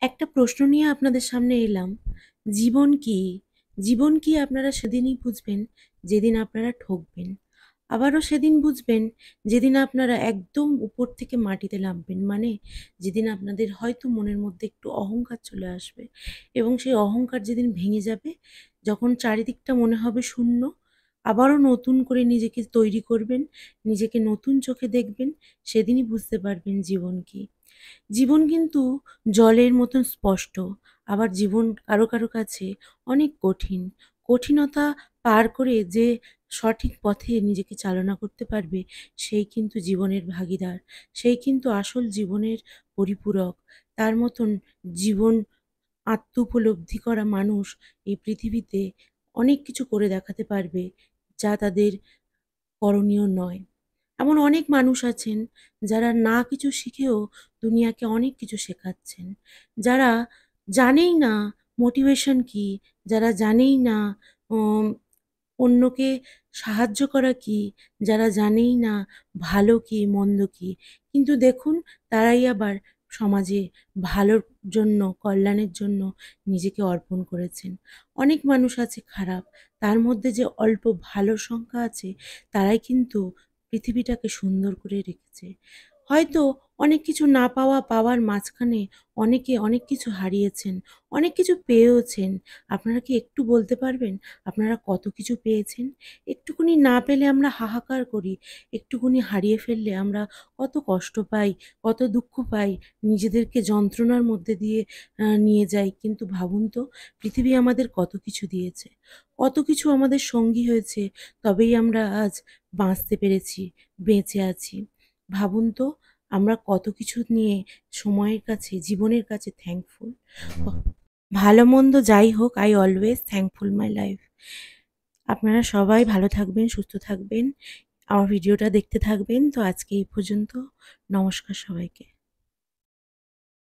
একটা প্রশ্ন নিয়ে আপনাদের সামনে এলাম। জীবন কি? জীবন কি আপনারা সেদিনই বুঝবেন যেদিন আপনারা ঠকবেন। আবারও সেদিন বুঝবেন যেদিন আপনারা একদম উপর থেকে মাটিতে নামবেন। মানে যেদিন আপনাদের হয়তো মনের মধ্যে একটু অহংকার চলে আসবে এবং সেই অহংকার যেদিন ভেঙে যাবে, যখন চারিদিকটা মনে হবে শূন্য, আবারও নতুন করে নিজেকে তৈরি করবেন, নিজেকে নতুন চোখে দেখবেন, সেদিনই বুঝতে পারবেন জীবন কি। জীবন কিন্তু জলের মতন স্পষ্ট। আবার জীবন কারো, কারো কাছে অনেক কঠিন। কঠিনতা পার করে যে সঠিক পথে নিজেকে চালনা করতে পারবে, সেই কিন্তু জীবনের ভাগীদার। সেই কিন্তু আসল জীবনের পরিপূরক। তার মতন জীবন উপলব্ধি করা মানুষ এই পৃথিবীতে অনেক কিছু করে দেখাতে পারবে, যা তাদের করণীয় নয়। এমন অনেক মানুষ আছেন যারা না কিছু শিখেও দুনিয়াকে অনেক কিছু শেখাচ্ছেন। যারা জানেই না মোটিভেশন কী, যারা জানেই না উম অন্যকে সাহায্য করা কী, যারা জানেই না ভালো কী মন্দ কী। কিন্তু দেখুন, তারাই আবার সমাজে ভালোর জন্য, কল্যাণের জন্য নিজেকে অর্পণ করেছেন। অনেক মানুষ আছে খারাপ, তার মধ্যে যে অল্প ভালোর সংখ্যা আছে, তারাই কিন্তু পৃথিবীটাকে সুন্দর করে রেখেছে। হয়তো অনেক কিছু না পাওয়া, পাওয়ার মাঝখানে অনেকে অনেক কিছু হারিয়েছেন, অনেক কিছু পেয়েওছেন। আপনারা কি একটু বলতে পারবেন আপনারা কত কিছু পেয়েছেন? একটুকুনি না পেলে আমরা হাহাকার করি। একটুকুনি হারিয়ে ফেললে আমরা কত কষ্ট পাই, কত দুঃখ পাই, নিজেদেরকে যন্ত্রণার মধ্যে দিয়ে নিয়ে যাই। কিন্তু ভাবুন তো, পৃথিবী আমাদের কত কিছু দিয়েছে, কত কিছু আমাদের সঙ্গী হয়েছে, তবেই আমরা আজ বাঁচতে পেরেছি, বেঁচে আছি। ভাবুন তো, আমরা কত কিছু নিয়ে সময়ের কাছে, জীবনের কাছে থ্যাঙ্কফুল। ভালো মন্দ যাই হোক, I always thankful my life. আপনারা সবাই ভালো থাকবেন, সুস্থ থাকবেন। আমার ভিডিওটা দেখতে থাকবেন। তো আজকে এই পর্যন্ত। নমস্কার সবাইকে।